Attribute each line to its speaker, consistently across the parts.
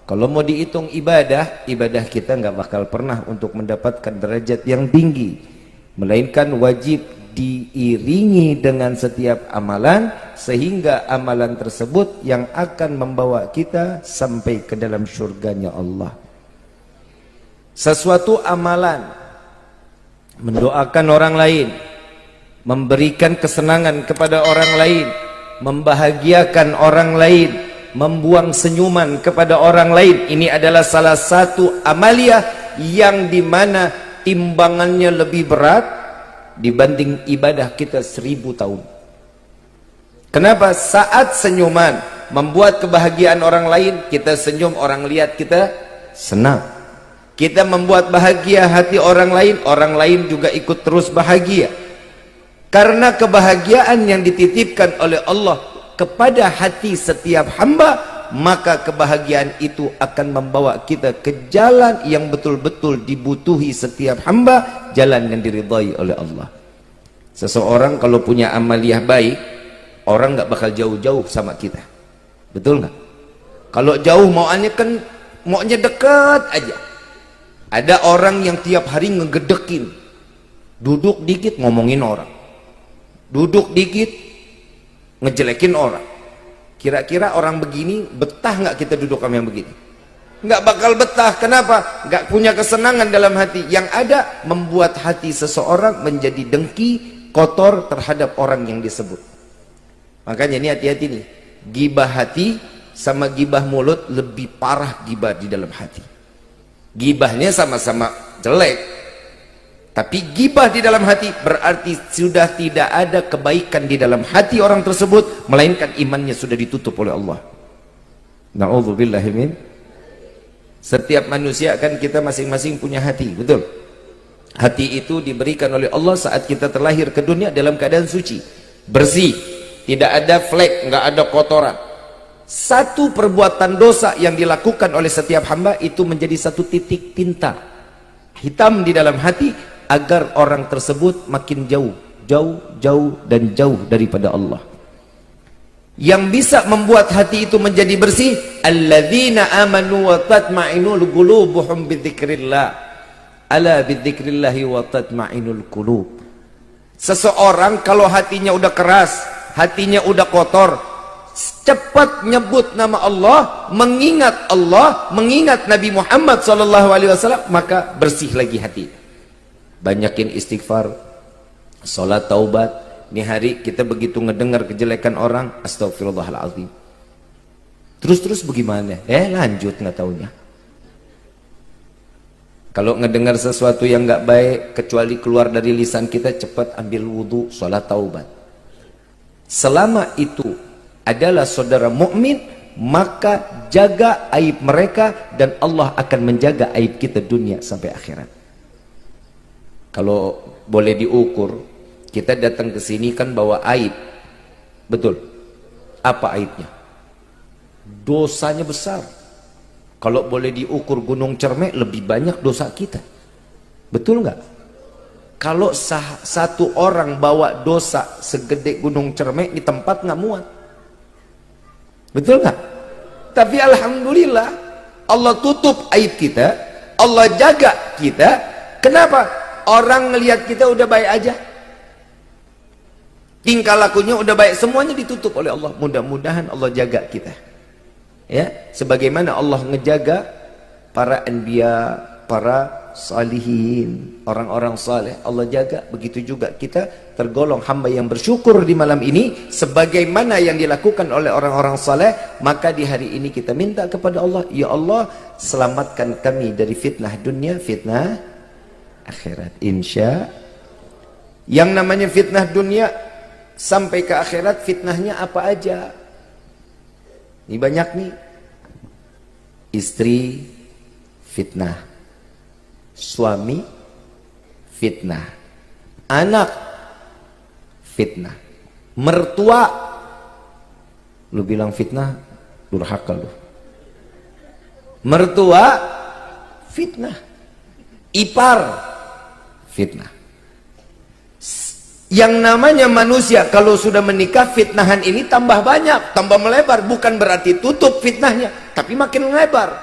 Speaker 1: Kalau mau dihitung ibadah, ibadah kita nggak bakal pernah untuk mendapatkan derajat yang tinggi, melainkan wajib diiringi dengan setiap amalan, sehingga amalan tersebut yang akan membawa kita sampai ke dalam surganya Allah. Sesuatu amalan, mendoakan orang lain, memberikan kesenangan kepada orang lain, membahagiakan orang lain, membuang senyuman kepada orang lain, ini adalah salah satu amaliyah yang dimana timbangannya lebih berat dibanding ibadah kita 1000 tahun. Kenapa? Saat senyuman membuat kebahagiaan orang lain, kita senyum, orang lihat kita senang. Kita membuat bahagia hati orang lain juga ikut terus bahagia. Karena kebahagiaan yang dititipkan oleh Allah kepada hati setiap hamba, maka kebahagiaan itu akan membawa kita ke jalan yang betul-betul dibutuhi setiap hamba, jalan yang diridhai oleh Allah. Seseorang kalau punya amaliyah baik, orang nggak bakal jauh-jauh sama kita, betul nggak? Kalau jauh maunya dekat aja. Ada orang yang tiap hari ngegedekin, duduk dikit ngomongin orang, duduk dikit ngejelekin orang. Kira-kira orang begini betah nggak kita duduk sama yang begini? Nggak bakal betah. Kenapa? Nggak punya kesenangan dalam hati. Yang ada membuat hati seseorang menjadi dengki, kotor terhadap orang yang disebut. Makanya ini hati-hati nih, gibah hati sama gibah mulut lebih parah gibah di dalam hati. Gibahnya sama-sama jelek, tapi gibah di dalam hati berarti sudah tidak ada kebaikan di dalam hati orang tersebut, melainkan imannya sudah ditutup oleh Allah. Na'udzubillahi min. Setiap manusia kan kita masing-masing punya hati, betul? Hati itu diberikan oleh Allah saat kita terlahir ke dunia dalam keadaan suci, bersih, tidak ada flek, nggak ada kotoran. Satu perbuatan dosa yang dilakukan oleh setiap hamba itu menjadi satu titik tinta hitam di dalam hati, agar orang tersebut makin jauh dan jauh daripada Allah. Yang bisa membuat hati itu menjadi bersih, alladzina amanu wa tatma'inul qulubuhum bidzikrillah, ala bidzikrillahi wa tatma'inul qulub. Seseorang kalau hatinya udah keras, hatinya udah kotor, cepat nyebut nama Allah, mengingat Nabi Muhammad SAW, maka bersih lagi hati. Banyakin istighfar, sholat taubat. Ini hari kita begitu ngedengar kejelekan orang, astagfirullahaladzim. Terus bagaimana? Lanjut nggak taunya. Kalau ngedengar sesuatu yang nggak baik, kecuali keluar dari lisan kita, cepat ambil wudhu, sholat taubat. Selama itu adalah saudara mukmin, maka jaga aib mereka dan Allah akan menjaga aib kita dunia sampai akhirat. Kalau boleh diukur, kita datang ke sini kan bawa aib, betul? Apa aibnya? Dosanya besar. Kalau boleh diukur gunung Cermek, lebih banyak dosa kita, betul nggak? Kalau satu orang bawa dosa segede gunung Cermek di tempat nggak muat, betul nggak? Tapi alhamdulillah Allah tutup aib kita, Allah jaga kita. Kenapa? Orang ngelihat kita udah baik aja, tingkah lakunya udah baik, semuanya ditutup oleh Allah. Mudah-mudahan Allah jaga kita, ya, sebagaimana Allah ngejaga para anbiya, para salihin, orang-orang saleh. Allah jaga. Begitu juga kita tergolong hamba yang bersyukur di malam ini, sebagaimana yang dilakukan oleh orang-orang saleh. Maka di hari ini kita minta kepada Allah, ya Allah, selamatkan kami dari fitnah dunia, fitnah akhirat. Insya. Yang namanya fitnah dunia sampai ke akhirat, fitnahnya apa aja? Ini banyak nih. Istri fitnah, suami fitnah, anak fitnah, mertua lu bilang fitnah, durhaka lu. Mertua fitnah, ipar fitnah. Yang namanya manusia kalau sudah menikah, fitnahan ini tambah banyak, tambah melebar. Bukan berarti tutup fitnahnya, tapi makin melebar.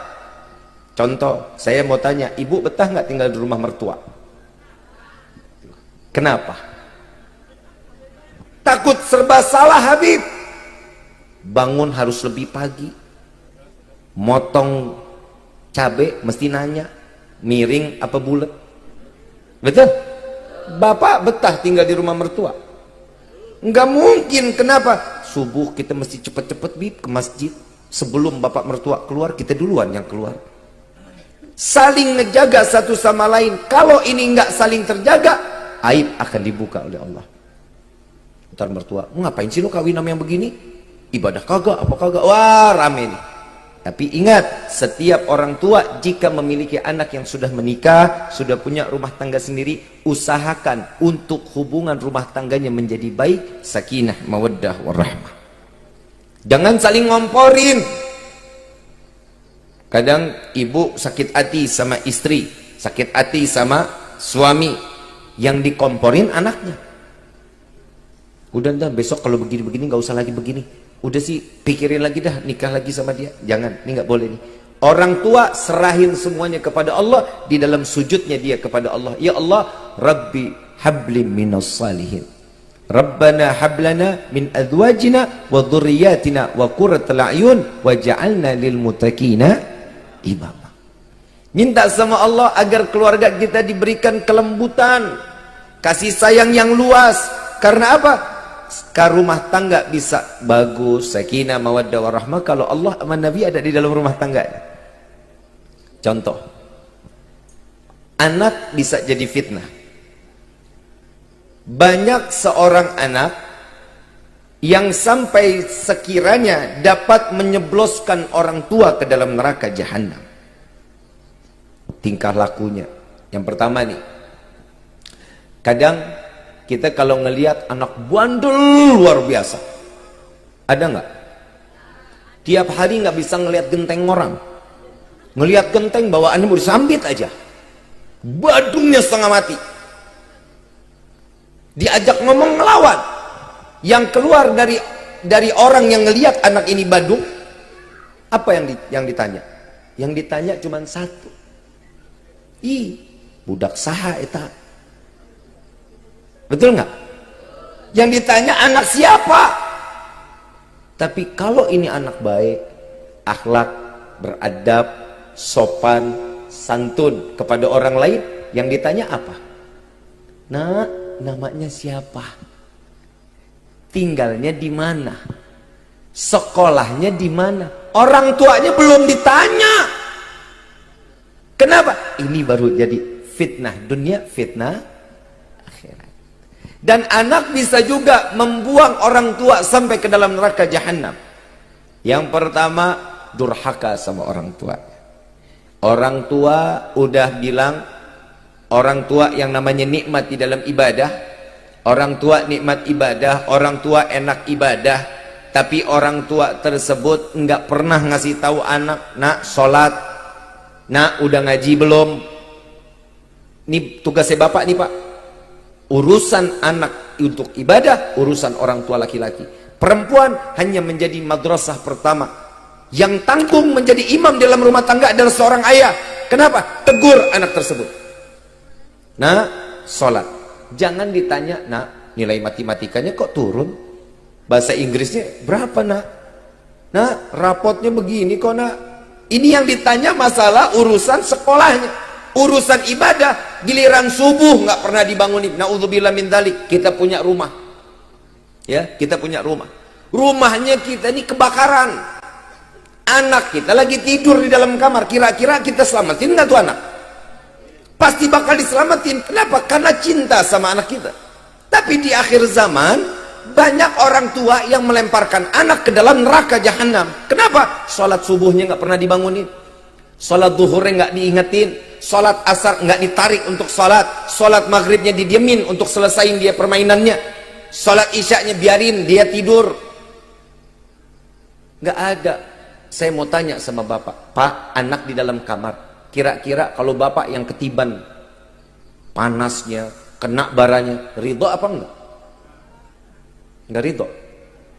Speaker 1: Contoh, saya mau tanya, ibu betah nggak tinggal di rumah mertua? Kenapa? Takut serba salah, Habib. Bangun harus lebih pagi, motong cabai mesti nanya miring apa bulat. Betul? Bapak betah tinggal di rumah mertua? Nggak mungkin. Kenapa? Subuh kita mesti cepet-cepet Bib ke masjid. Sebelum bapak mertua keluar, kita duluan yang keluar. Saling ngejaga satu sama lain. Kalau ini nggak saling terjaga, aib akan dibuka oleh Allah. Ntar mertua, ngapain sih lo kawin sama yang begini? Ibadah kagak, apa kagak? Wah, rame nih. Tapi ingat, setiap orang tua jika memiliki anak yang sudah menikah, sudah punya rumah tangga sendiri, usahakan untuk hubungan rumah tangganya menjadi baik, sakinah, mawaddah, warahmah. Jangan saling ngomporin. Kadang ibu sakit hati sama istri, sakit hati sama suami, yang dikomporin anaknya. Udah besok kalau begini-begini nggak usah lagi begini. Udah sih pikirin lagi dah nikah lagi sama dia. Jangan, ini nggak boleh nih. Orang tua serahin semuanya kepada Allah, di dalam sujudnya dia kepada Allah. Ya Allah, Rabbi habli minas salihin. Rabbana hablana min azwajina wa dhurriyyatina wa qurratal a'yun waj'alna lil muttaqina imama. Minta sama Allah agar keluarga kita diberikan kelembutan, kasih sayang yang luas. Karena apa? Rumah tangga bisa bagus, sakinah, mawaddah, warahmah kalau Allah sama Nabi ada di dalam rumah tangga. Contoh, anak bisa jadi fitnah. Banyak seorang anak yang sampai sekiranya dapat menyebloskan orang tua ke dalam neraka jahanam. Tingkah lakunya. Yang pertama nih, kadang kita kalau ngelihat anak bandel luar biasa, ada nggak? Tiap hari nggak bisa ngelihat genteng orang, ngelihat genteng bawaannya mau disambit aja, badungnya setengah mati. Diajak ngomong ngelawan. Yang keluar dari orang yang ngelihat anak ini badung, apa yang ditanya? Yang ditanya cuma satu. Budak saha eta. Betul nggak? Yang ditanya anak siapa? Tapi kalau ini anak baik, akhlak, beradab, sopan, santun kepada orang lain, yang ditanya apa? Nah, namanya siapa? Tinggalnya di mana? Sekolahnya di mana? Orang tuanya belum ditanya. Kenapa? Ini baru jadi fitnah dunia, fitnah akhirat. Dan anak bisa juga membuang orang tua sampai ke dalam neraka jahanam. Yang pertama, durhaka sama orang tua. Orang tua udah bilang, orang tua yang namanya nikmat di dalam ibadah, orang tua nikmat ibadah, orang tua enak ibadah, tapi orang tua tersebut nggak pernah ngasih tahu anak, nak sholat, nak udah ngaji belum? Ini tugasnya bapak nih pak. Urusan anak untuk ibadah, urusan orang tua laki-laki. Perempuan hanya menjadi madrasah pertama. Yang tanggung menjadi imam dalam rumah tangga adalah seorang ayah. Kenapa? Tegur anak tersebut. Nah, sholat. Jangan ditanya, nak, nilai matematikanya kok turun? Bahasa Inggrisnya berapa, nak? Nah, rapotnya begini kok, nak. Ini yang ditanya masalah urusan sekolahnya. Urusan ibadah, giliran subuh nggak pernah dibangunin. Na'udzubillah min dzalik. Kita punya rumah. Ya, kita punya rumah. Rumahnya kita ini kebakaran. Anak kita lagi tidur di dalam kamar. Kira-kira kita selamatin nggak tuh anak? Pasti bakal diselamatin. Kenapa? Karena cinta sama anak kita. Tapi di akhir zaman banyak orang tua yang melemparkan anak ke dalam neraka jahanam. Kenapa? Sholat subuhnya nggak pernah dibangunin, sholat zuhurnya nggak diingetin, sholat asar nggak ditarik untuk sholat maghribnya didiemin untuk selesain dia permainannya, sholat isyaknya biarin dia tidur. Nggak ada. Saya mau tanya sama bapak, pak, anak di dalam kamar, kira-kira kalau bapak yang ketiban panasnya, kena baranya, ridho apa enggak? Enggak ridho.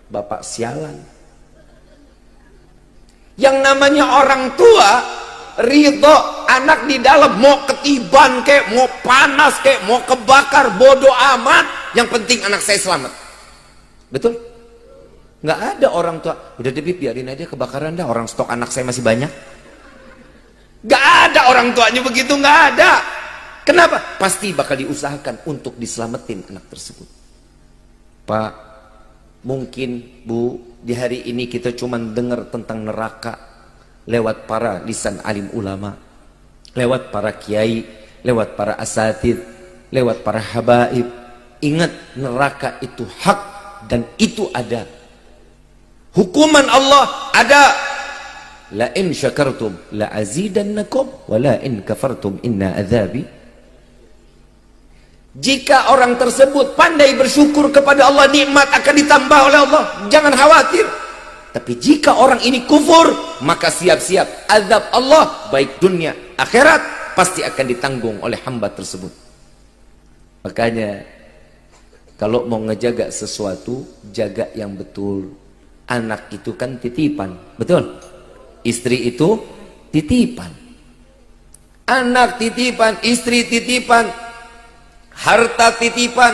Speaker 1: Bapak sialan. Yang namanya orang tua ridho anak di dalam, mau ketiban kek, mau panas kek, mau kebakar, bodoh amat, yang penting anak saya selamat. Betul? Nggak ada orang tua, udah deh biarin aja kebakaran dah, orang stok anak saya masih banyak. Nggak ada orang tuanya begitu, nggak ada. Kenapa? Pasti bakal diusahakan untuk diselamatin anak tersebut. Pak, mungkin Bu, di hari ini kita cuma dengar tentang neraka lewat para lisan alim ulama, lewat para kiai, lewat para asatid, lewat para habaib. Ingat, neraka itu hak dan itu ada. Hukuman Allah ada. La in syakartum la azidannakum wa la in kafartum inna adzabi. Jika orang tersebut pandai bersyukur kepada Allah, nikmat akan ditambah oleh Allah, jangan khawatir. Tapi jika orang ini kufur, maka siap-siap azab Allah baik dunia akhirat pasti akan ditanggung oleh hamba tersebut. Makanya kalau mau ngejaga sesuatu, jaga yang betul. Anak itu kan titipan, betul? Istri itu titipan. Anak titipan, istri titipan, harta titipan,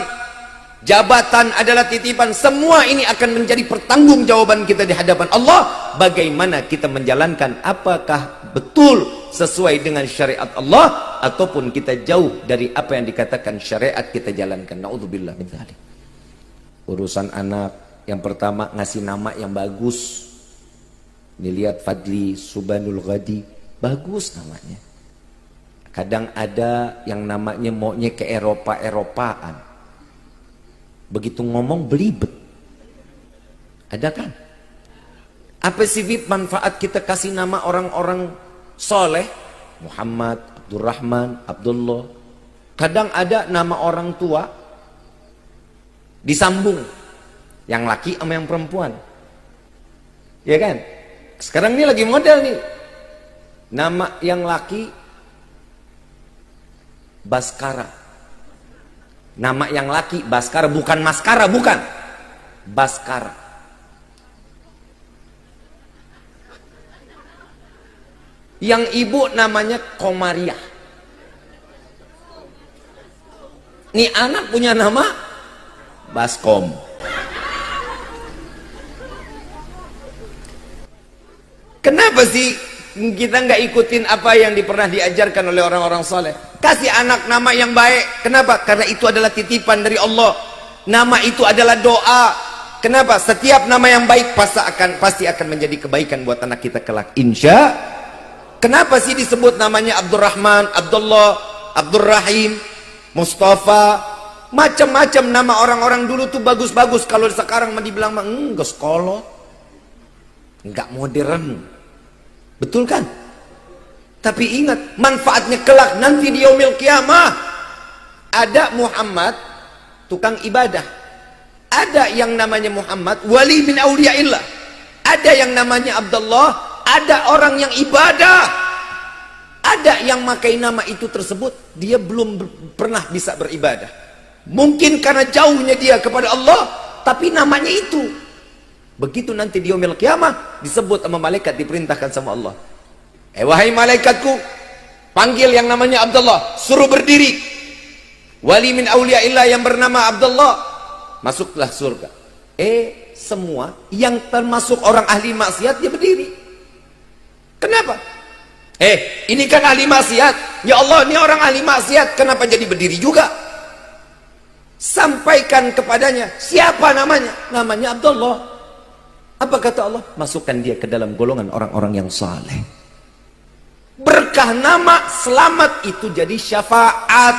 Speaker 1: jabatan adalah titipan. Semua ini akan menjadi pertanggungjawaban kita di hadapan Allah. Bagaimana kita menjalankan, apakah betul sesuai dengan syariat Allah ataupun kita jauh dari apa yang dikatakan syariat kita jalankan. Na'udzubillah min dzalik. Urusan anak, yang pertama ngasih nama yang bagus. Dilihat Fadli Subhanul Ghadi, bagus namanya. Kadang ada yang namanya maunya ke Eropa-Eropaan, begitu ngomong belibet. Ada kan? Apa sih Bib manfaat kita kasih nama orang-orang soleh? Muhammad, Abdurrahman, Abdullah. Kadang ada nama orang tua disambung, yang laki sama yang perempuan, ya kan? Sekarang ini lagi model nih, nama yang laki Baskara, nama yang laki Baskara, bukan maskara, bukan, Baskara. Yang ibu namanya Komariah. Nih anak punya nama Baskom. Kenapa sih kita nggak ikutin apa yang pernah diajarkan oleh orang-orang soleh? Kasih anak nama yang baik. Kenapa? Karena itu adalah titipan dari Allah. Nama itu adalah doa. Kenapa? Setiap nama yang baik pasti akan menjadi kebaikan buat anak kita kelak. Insya. Kenapa sih disebut namanya Abdurrahman, Abdullah, Abdurrahim, Mustafa? Macam-macam nama orang-orang dulu tuh bagus-bagus. Kalau sekarang mah dibilang mah enggak sekolot, enggak modern. Betul kan? Tapi ingat, manfaatnya kelak nanti di yaumil qiyamah. Ada Muhammad tukang ibadah, ada yang namanya Muhammad wali min auliyaillah, ada yang namanya Abdullah, ada orang yang ibadah, ada yang makai nama itu tersebut dia belum pernah bisa beribadah. Mungkin karena jauhnya dia kepada Allah, tapi namanya itu. Begitu nanti di yaumil qiyamah disebut sama malaikat, diperintahkan sama Allah, wahai malaikatku, panggil yang namanya Abdullah, suruh berdiri. Wali min auliyaillah yang bernama Abdullah, masuklah surga. Semua yang termasuk orang ahli maksiat dia berdiri. Kenapa? Ini kan ahli maksiat. Ya Allah, ini orang ahli maksiat, kenapa jadi berdiri juga? Sampaikan kepadanya, siapa namanya? Namanya Abdullah. Apa kata Allah? Masukkan dia ke dalam golongan orang-orang yang saleh. Berkah nama selamat itu jadi syafaat.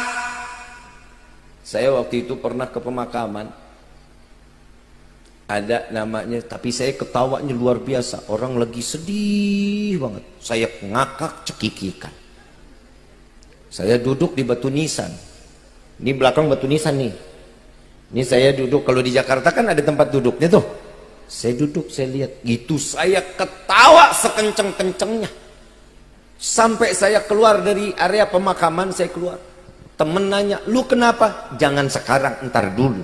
Speaker 1: Saya waktu itu pernah ke pemakaman, ada namanya, tapi saya ketawanya luar biasa. Orang lagi sedih banget, saya ngakak cekikikan. Saya duduk di batu nisan. Ini belakang batu nisan nih. Ini saya duduk, kalau di Jakarta kan ada tempat duduknya tuh. Saya duduk, saya lihat gitu, saya ketawa sekenceng-kencengnya. Sampai saya keluar dari area pemakaman, saya keluar. Temen nanya, lu kenapa? Jangan sekarang, ntar dulu.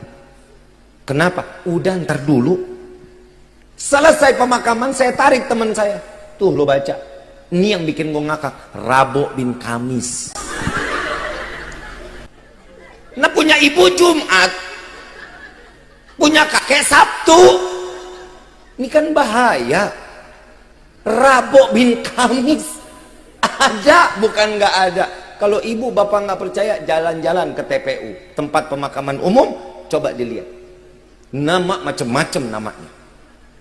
Speaker 1: Kenapa? Udah ntar dulu. Selesai pemakaman, saya tarik teman saya. Tuh lo baca, Ini yang bikin gue ngakak, Rabo bin Kamis. Nah punya ibu Jumat, punya kakek Sabtu. Ini kan bahaya. Rabo bin Kamis ada, bukan nggak ada. Kalau ibu bapak nggak percaya, jalan-jalan ke TPU, tempat pemakaman umum, coba dilihat. Nama macam-macam namanya.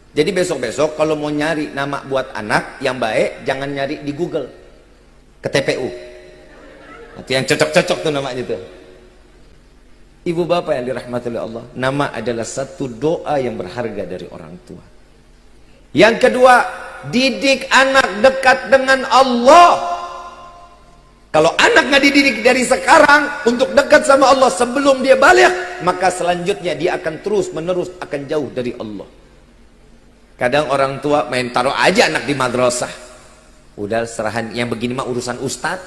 Speaker 1: Jadi besok-besok kalau mau nyari nama buat anak yang baik, jangan nyari di Google, ke TPU. Nanti yang cocok-cocok tuh namanya tuh. Ibu bapak yang dirahmati oleh Allah, nama adalah satu doa yang berharga dari orang tua. Yang kedua, didik anak dekat dengan Allah. Kalau anak nggak dididik dari sekarang untuk dekat sama Allah sebelum dia balik, maka selanjutnya dia akan terus menerus akan jauh dari Allah. Kadang orang tua main taruh aja anak di madrasah. Udah serahan yang begini mah urusan ustad.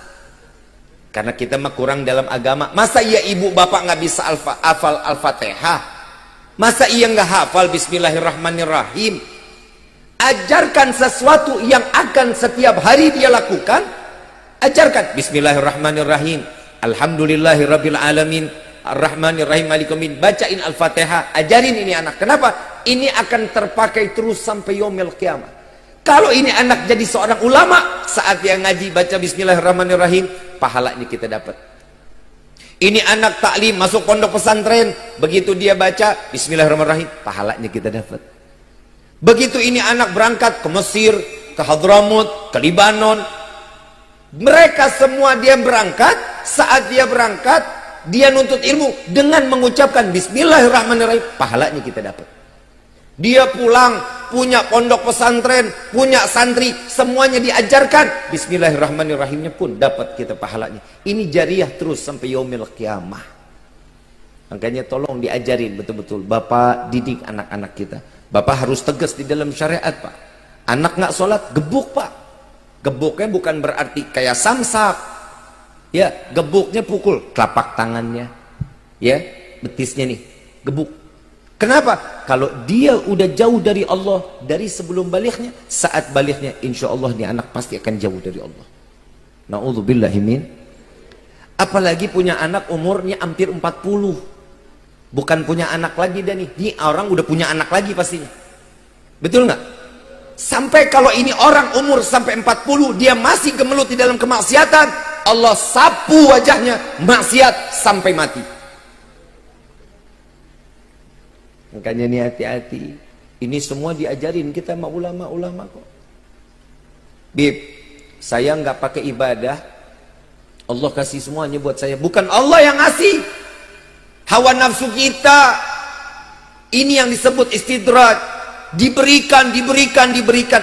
Speaker 1: Karena kita mah kurang dalam agama. Masa iya ibu bapak nggak bisa hafal Al-Fatihah? Masa iya nggak hafal Bismillahirrahmanirrahim? Ajarkan sesuatu yang akan setiap hari dia lakukan. Ajarkan Bismillahirrahmanirrahim, Alhamdulillahirabbil alamin, Ar-Rahmanirrahim, Maliki yaumiddin. Bacain Al-Fatihah, ajarin ini anak. Kenapa? Ini akan terpakai terus sampai yaumil qiyamah. Kalau ini anak jadi seorang ulama, saat dia ngaji baca Bismillahirrahmanirrahim, pahalanya kita dapat. Ini anak taklim masuk pondok pesantren, begitu dia baca Bismillahirrahmanirrahim, pahalanya kita dapat. Begitu ini anak berangkat ke Mesir, ke Hadramut, ke Libanon, mereka semua dia berangkat, saat dia berangkat, dia nuntut ilmu dengan mengucapkan Bismillahirrahmanirrahim, pahalanya kita dapat. Dia pulang, punya pondok pesantren, punya santri, semuanya diajarkan Bismillahirrahmanirrahimnya pun dapat kita pahalanya. Ini jariah terus sampai yaumil qiyamah. Makanya tolong diajarin betul-betul. Bapak didik anak-anak kita. Bapak harus tegas di dalam syariat, Pak. Anak nggak sholat, gebuk, Pak. Gebuknya bukan berarti kayak samsak. Ya, gebuknya pukul telapak tangannya. Ya, betisnya nih, gebuk. Kenapa? Kalau dia udah jauh dari Allah dari sebelum baliknya, saat baliknya insya Allah nih anak pasti akan jauh dari Allah. Na'udzubillahi min. Apalagi punya anak umurnya hampir 40. Bukan punya anak lagi dah nih. Ini orang udah punya anak lagi pastinya. Betul nggak? Sampai kalau ini orang umur sampai 40 dia masih gemelut di dalam kemaksiatan, Allah sapu wajahnya maksiat sampai mati. Makanya ini hati-hati. Ini semua diajarin kita sama ulama-ulama kok. Bib, saya nggak pakai ibadah, Allah kasih semuanya buat saya. Bukan Allah yang ngasih. Hawa nafsu kita. Ini yang disebut istidraj. Diberikan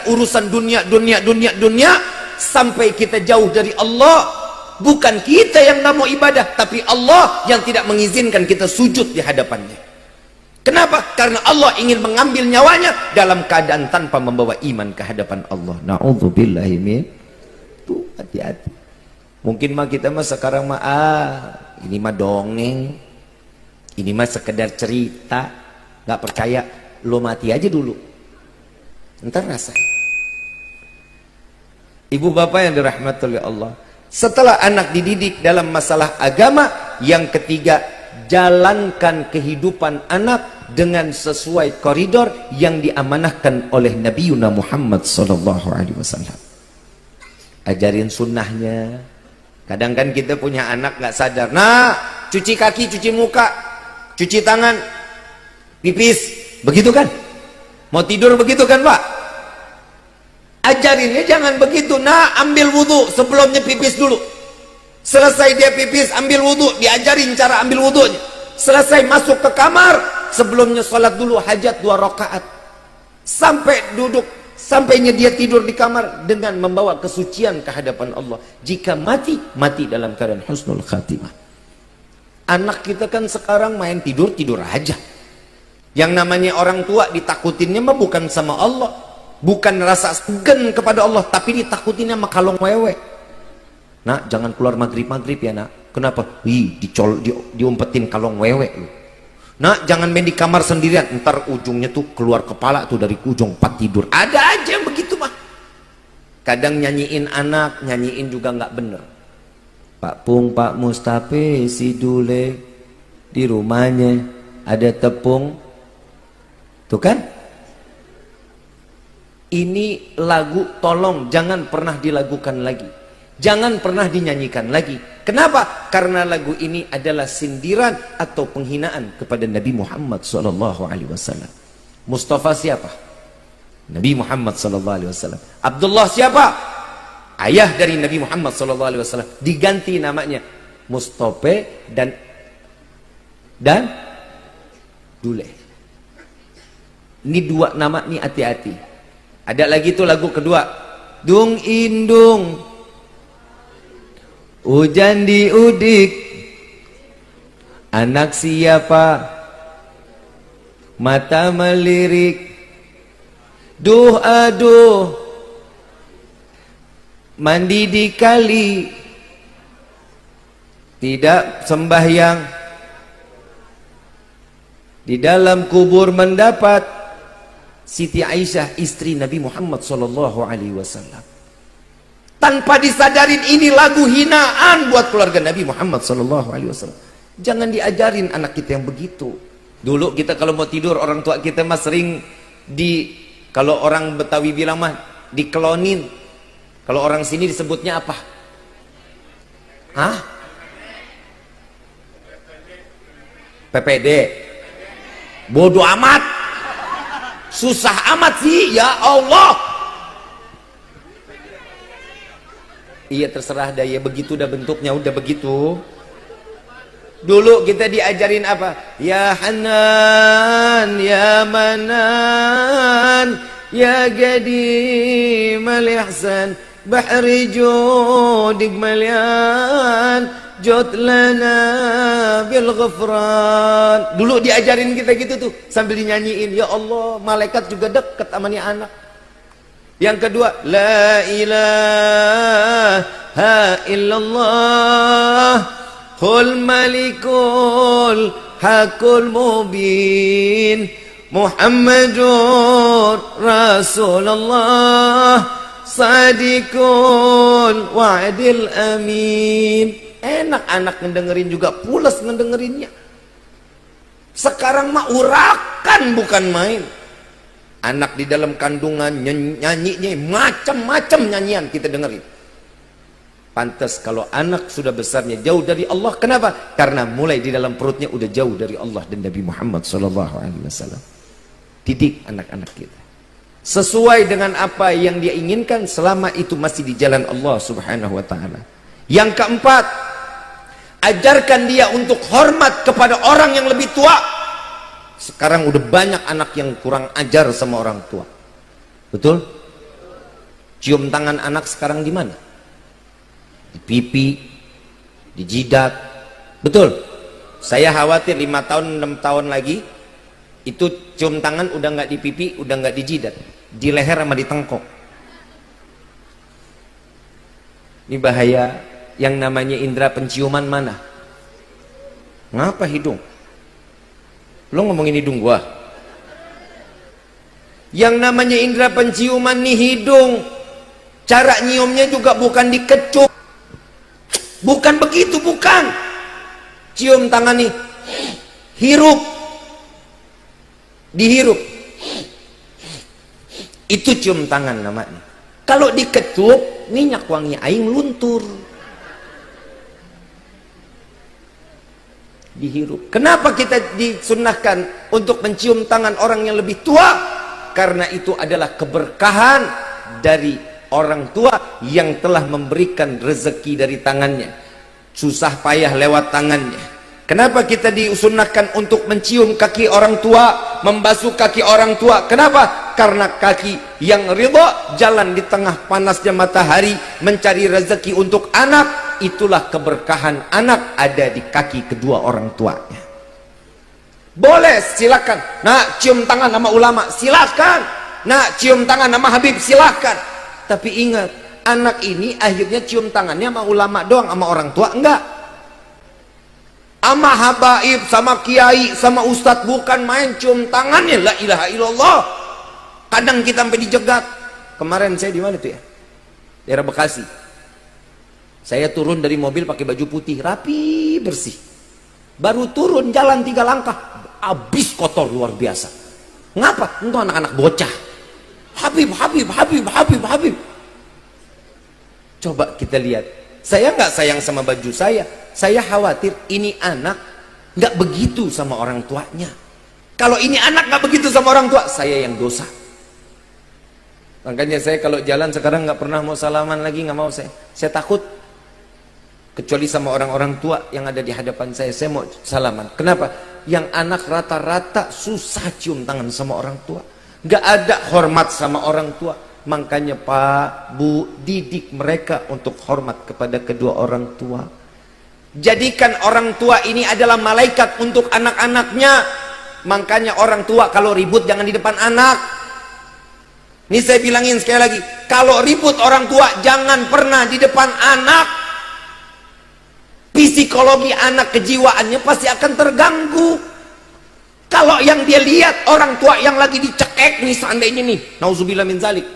Speaker 1: urusan dunia sampai kita jauh dari Allah. Bukan kita yang nggak mau ibadah, tapi Allah yang tidak mengizinkan kita sujud di hadapannya. Kenapa? Karena Allah ingin mengambil nyawanya dalam keadaan tanpa membawa iman ke hadapan Allah. Na'udzubillahi min. Tuh, hati-hati. Mungkin mah kita mah sekarang mah ini mah dongeng. Ini mah sekedar cerita. Nggak percaya, lo mati aja dulu. Ntar rasain. Ibu bapak yang dirahmati oleh Allah. Setelah anak dididik dalam masalah agama, yang ketiga, jalankan kehidupan anak dengan sesuai koridor yang diamanahkan oleh Nabi Muhammad SAW. Ajarin sunnahnya. Kadang kan kita punya anak nggak sadar. Nah, cuci kaki, cuci muka, cuci tangan, pipis, begitu kan? Mau tidur begitu kan, Pak? Ajarinnya jangan begitu. Nah, ambil wudhu sebelumnya pipis dulu. Selesai dia pipis, ambil wudhu, diajarin cara ambil wudhunya. Selesai masuk ke kamar, sebelumnya sholat dulu hajat 2 rakaat. Sampai duduk, sampainya dia tidur di kamar dengan membawa kesucian ke hadapan Allah. Jika mati, mati dalam keadaan husnul khatimah. Anak kita kan sekarang main tidur aja. Yang namanya orang tua ditakutinnya mah bukan sama Allah, bukan rasa segan kepada Allah, tapi ditakutinnya sama kalong wewe. Nak, jangan keluar maghrib ya nak. Kenapa? Diumpetin kalong wewe lu. Nak, jangan main di kamar sendirian, ntar ujungnya tuh keluar kepala tuh dari ujung 4 tidur. Ada aja yang begitu mah. Kadang nyanyiin anak, nyanyiin juga nggak bener. Pak Pung, Pak Mustafe, si Dule di rumahnya ada tepung. Tuh kan? Ini lagu tolong jangan pernah dilagukan lagi. Jangan pernah dinyanyikan lagi. Kenapa? Karena lagu ini adalah sindiran atau penghinaan kepada Nabi Muhammad SAW. Mustafa siapa? Nabi Muhammad SAW. Abdullah siapa? Ayah dari Nabi Muhammad SAW. Diganti namanya Mustafa dan Dule. Ini dua nama nih, hati-hati. Ada lagi tuh lagu kedua, Dung Indung, hujan di udik, anak siapa, mata melirik, duh aduh, mandi di kali, tidak sembahyang, di dalam kubur mendapat Siti Aisyah istri Nabi Muhammad SAW. Tanpa disadarin ini lagu hinaan buat keluarga Nabi Muhammad SAW. Jangan diajarin anak kita yang begitu. Dulu kita kalau mau tidur, orang tua kita mah sering kalau orang Betawi bilang mah dikelonin. Kalau orang sini disebutnya apa? Hah? PPD. Bodoh amat. Susah amat sih, ya Allah. Iya terserah dah, ya begitu dah bentuknya, udah begitu. Dulu kita diajarin apa? Ya Hanan, ya Manan, ya Qadim al-Ihsan, bahri judik malyan, jod lana bil ghufran. Dulu diajarin kita gitu tuh, sambil dinyanyiin. Ya Allah, malaikat juga dekat sama nih anak. Yang kedua, la ilaha illallah, qul malikul hakul mubin, Muhammadur Rasulullah, sadikul wa'dil amin. Enak anak ngedengerin juga, pules ngedengerinnya. Sekarang mah urakan bukan main. Anak di dalam kandungan nyanyinya macam-macam nyanyian kita dengerin. Pantas kalau anak sudah besarnya jauh dari Allah. Kenapa? Karena mulai di dalam perutnya udah jauh dari Allah dan Nabi Muhammad SAW. Didik anak-anak kita sesuai dengan apa yang dia inginkan, selama itu masih di jalan Allah Subhanahu wa ta'ala. Yang keempat, ajarkan dia untuk hormat kepada orang yang lebih tua. Sekarang udah banyak anak yang kurang ajar sama orang tua. Betul? Cium tangan anak sekarang di mana? Di pipi, di jidat. Betul? Saya khawatir 5 tahun, 6 tahun lagi itu cium tangan udah nggak di pipi, udah nggak di jidat, di leher sama di tengkok. Ini bahaya. Yang namanya indera penciuman mana? Ngapa hidung? Lo ngomongin hidung gua. Yang namanya indera penciuman nih hidung. Cara nyiumnya juga bukan dikecup. Bukan begitu, bukan. Cium tangan nih. Hirup. Dihirup. Itu cium tangan namanya. Kalau dikecup, minyak wangi aing luntur. Dihirup. Kenapa kita disunnahkan untuk mencium tangan orang yang lebih tua? Karena itu adalah keberkahan dari orang tua yang telah memberikan rezeki dari tangannya, susah payah lewat tangannya. Kenapa kita disunnahkan untuk mencium kaki orang tua, membasuh kaki orang tua? Kenapa? Karena kaki yang ridha jalan di tengah panasnya matahari mencari rezeki untuk anak. Itulah keberkahan anak ada di kaki kedua orang tuanya. Boleh, silakan. Nak cium tangan sama ulama, silakan. Nak cium tangan sama Habib, silakan. Tapi ingat, anak ini akhirnya cium tangannya sama ulama doang, sama orang tua enggak. Sama habaib, sama kiai, sama ustadz, bukan main cium tangannya. La ilaha illallah. Kadang kita sampai dijegat. Kemarin saya di mana tuh ya? daerah Bekasi. Saya turun dari mobil pakai baju putih, rapi, bersih. Baru turun jalan 3 langkah, habis kotor luar biasa. Ngapa? Untuk anak-anak bocah. Habib, Habib, Habib, Habib, Habib. Coba kita lihat. Saya nggak sayang sama baju saya khawatir ini anak nggak begitu sama orang tuanya. Kalau ini anak nggak begitu sama orang tua, saya yang dosa. Makanya saya kalau jalan sekarang nggak pernah mau salaman lagi, nggak mau saya takut. Kecuali sama orang-orang tua yang ada di hadapan saya mau salaman. Kenapa? Yang anak rata-rata susah cium tangan sama orang tua, nggak ada hormat sama orang tua. Makanya Pak, Bu, didik mereka untuk hormat kepada kedua orang tua. Jadikan orang tua ini adalah malaikat untuk anak-anaknya. Makanya orang tua kalau ribut jangan di depan anak. Ini saya bilangin sekali lagi, kalau ribut orang tua jangan pernah di depan anak. Psikologi anak, kejiwaannya pasti akan terganggu. Kalau yang dia lihat orang tua yang lagi dicekek nih, seandainya nih, nauzubillah min zalik,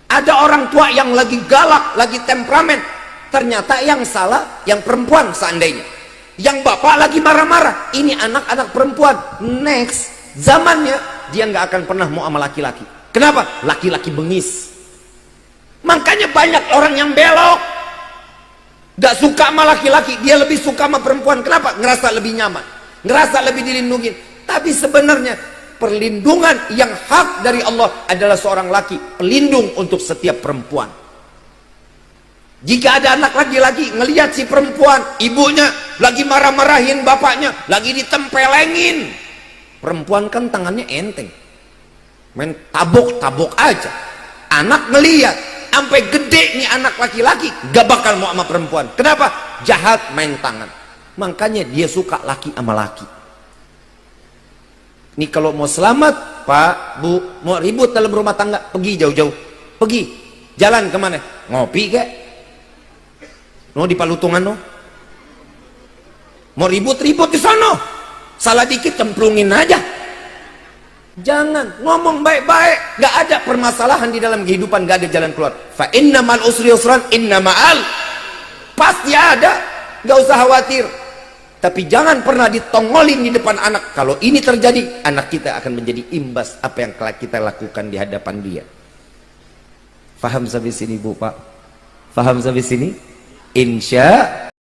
Speaker 1: ada orang tua yang lagi galak, lagi temperamen, ternyata yang salah yang perempuan seandainya, yang bapak lagi marah-marah, ini anak-anak perempuan. Next zamannya dia nggak akan pernah mau sama laki-laki. Kenapa? Laki-laki bengis. Makanya banyak orang yang belok, gak suka sama laki-laki, dia lebih suka sama perempuan. Kenapa? Ngerasa lebih nyaman, ngerasa lebih dilindungi. Tapi sebenarnya perlindungan yang hak dari Allah adalah seorang laki pelindung untuk setiap perempuan. Jika ada anak laki-laki ngelihat si perempuan, ibunya lagi marah-marahin bapaknya, lagi ditempelengin, perempuan kan tangannya enteng, main tabok-tabok aja. Anak ngelihat sampai gede nih anak laki-laki, gak bakal mau sama perempuan. Kenapa? Jahat main tangan. Makanya dia suka laki sama laki. Nih kalau mau selamat, Pak, Bu, mau ribut dalam rumah tangga, pergi jauh-jauh. Pergi. Jalan kemana? Ngopi kek? No di Palutungan no? Mau ribut-ribut di sana. Salah dikit cemplungin aja. Jangan, ngomong baik-baik. Gak ada permasalahan di dalam kehidupan, gak ada jalan keluar. Fa inna ma'al usri yusran, inna ma'al, pasti ada, gak usah khawatir. Tapi jangan pernah ditongolin di depan anak. Kalau ini terjadi, anak kita akan menjadi imbas apa yang kita lakukan di hadapan dia. Faham sampai sini Bu, Pak? Faham sampai sini? Insya